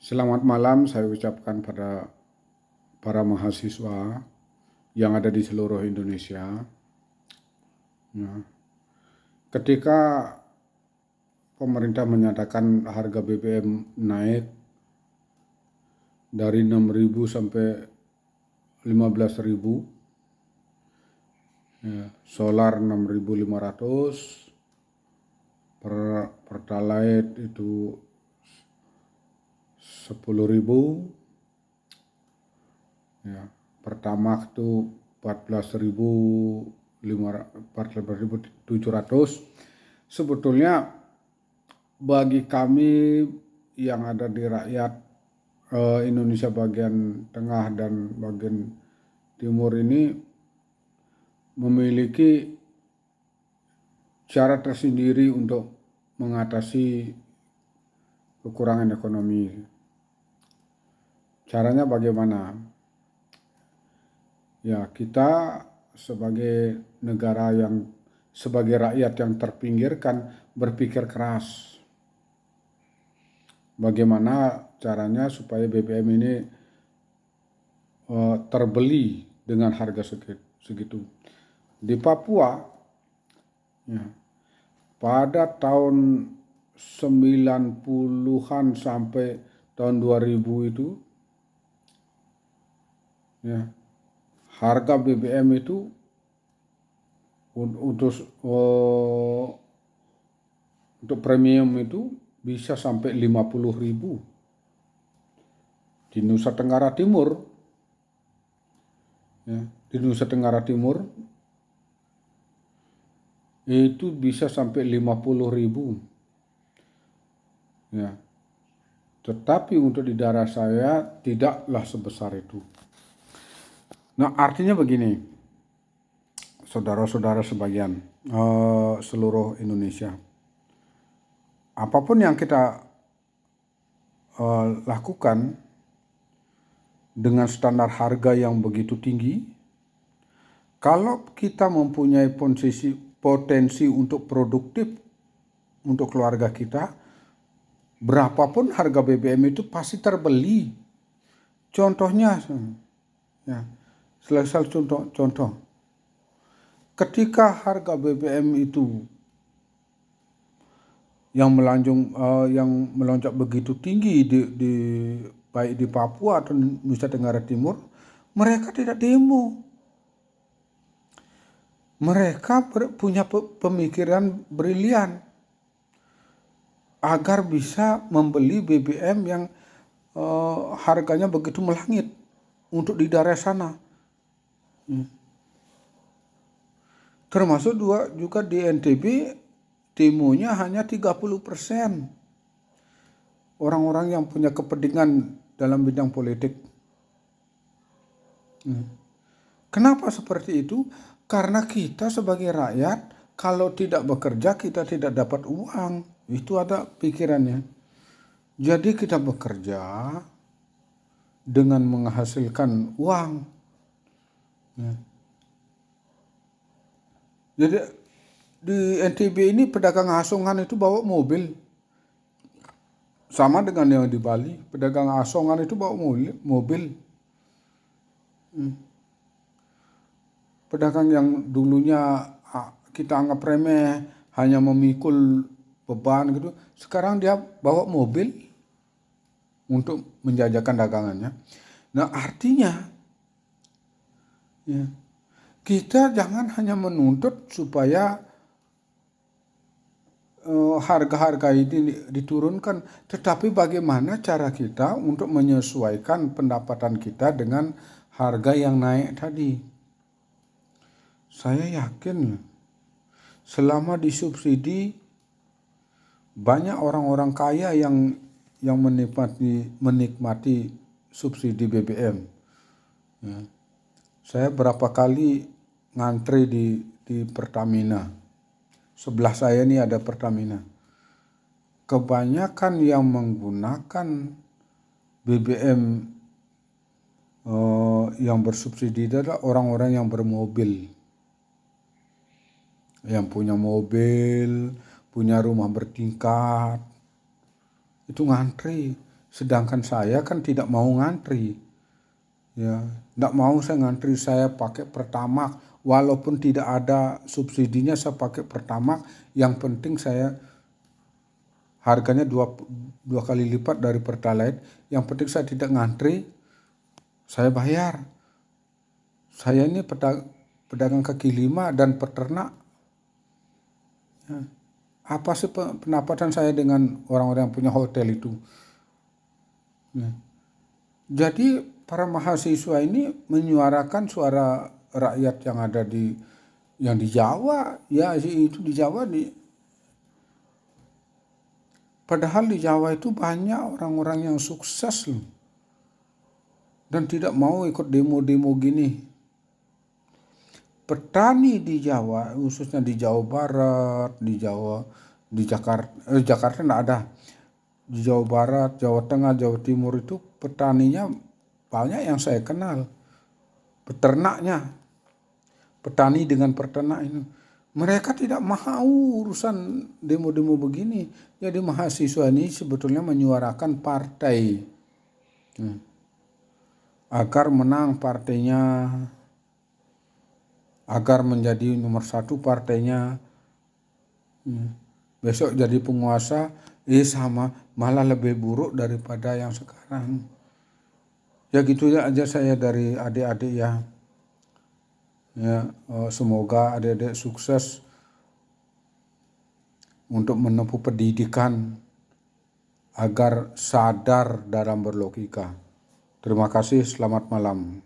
Selamat malam saya ucapkan pada para mahasiswa yang ada di seluruh Indonesia. Nah, ketika pemerintah menyatakan harga BBM naik dari 6.000 sampai 15.000, ya, solar 6.500, Pertalite itu 10.000, ya, Pertamax itu 14.700. Sebetulnya bagi kami yang ada di rakyat Indonesia bagian tengah dan bagian timur ini memiliki cara tersendiri untuk mengatasi kekurangan ekonomi. Caranya bagaimana? Ya, kita sebagai negara sebagai rakyat yang terpinggirkan berpikir keras. Bagaimana caranya supaya BBM ini terbeli dengan harga segitu. Di Papua, ya, pada tahun 90-an sampai tahun 2000 itu, ya, harga BBM itu untuk premium itu bisa sampai 50.000 di Nusa Tenggara Timur. Ya, di Nusa Tenggara Timur itu bisa sampai 50.000. Ya. Tetapi untuk di daerah saya tidaklah sebesar itu. Nah, artinya begini, saudara-saudara sebagian seluruh Indonesia, apapun yang kita lakukan dengan standar harga yang begitu tinggi, kalau kita mempunyai potensi untuk produktif untuk keluarga kita, berapapun harga BBM itu pasti terbeli. Contohnya, ya, selesai contoh. Ketika harga BBM itu yang melonjak begitu tinggi baik di Papua atau Nusa Tenggara Timur, mereka tidak demo. Mereka punya pemikiran brilian agar bisa membeli BBM yang harganya begitu melangit untuk di daerah sana. Termasuk juga di NTB, demonya hanya 30% orang-orang yang punya kepentingan dalam bidang politik. Kenapa seperti itu? Karena kita sebagai rakyat, kalau tidak bekerja kita tidak dapat uang. Itu ada pikirannya. Jadi kita bekerja dengan menghasilkan uang. Jadi di NTB ini pedagang asongan itu bawa mobil. Sama dengan yang di Bali, pedagang asongan itu bawa mobil. Pedagang yang dulunya kita anggap remeh, hanya memikul beban gitu, sekarang dia bawa mobil untuk menjajakan dagangannya. Nah, artinya, ya, kita jangan hanya menuntut supaya harga-harga ini diturunkan, tetapi bagaimana cara kita untuk menyesuaikan pendapatan kita dengan harga yang naik tadi. Saya yakin selama disubsidi, banyak orang-orang kaya yang menikmati subsidi BBM. Ya. Saya berapa kali ngantri di Pertamina. Sebelah saya ini ada Pertamina. Kebanyakan yang menggunakan BBM yang bersubsidi adalah orang-orang yang bermobil. Yang punya mobil, punya rumah bertingkat, itu ngantri. Sedangkan saya kan tidak mau ngantri. Ya, tidak mau saya ngantri, saya pakai Pertamax. Walaupun tidak ada subsidinya, saya pakai Pertamax. Yang penting saya harganya dua kali lipat dari Pertalite. Yang penting saya tidak ngantri, saya bayar. Saya ini pedagang kaki lima dan peternak. Ya. Apa sih pendapatan saya dengan orang-orang yang punya hotel itu? Ya. Jadi para mahasiswa ini menyuarakan suara rakyat yang ada yang di Jawa, ya itu di Jawa padahal di Jawa itu banyak orang-orang yang sukses loh, dan tidak mau ikut demo-demo gini. Petani di Jawa, khususnya di Jawa Barat, di Jakarta enggak ada. Di Jawa Barat, Jawa Tengah, Jawa Timur itu petaninya banyak yang saya kenal. Peternaknya, petani dengan peternak ini, mereka tidak mau urusan demo-demo begini. Jadi mahasiswa ini sebetulnya menyuarakan partai agar menang partainya, agar menjadi nomor satu partainya. Besok jadi penguasa, sama malah lebih buruk daripada yang sekarang. Ya gitu aja saya dari adik-adik ya. Semoga adik-adik sukses untuk menempuh pendidikan agar sadar dalam berlogika. Terima kasih, selamat malam.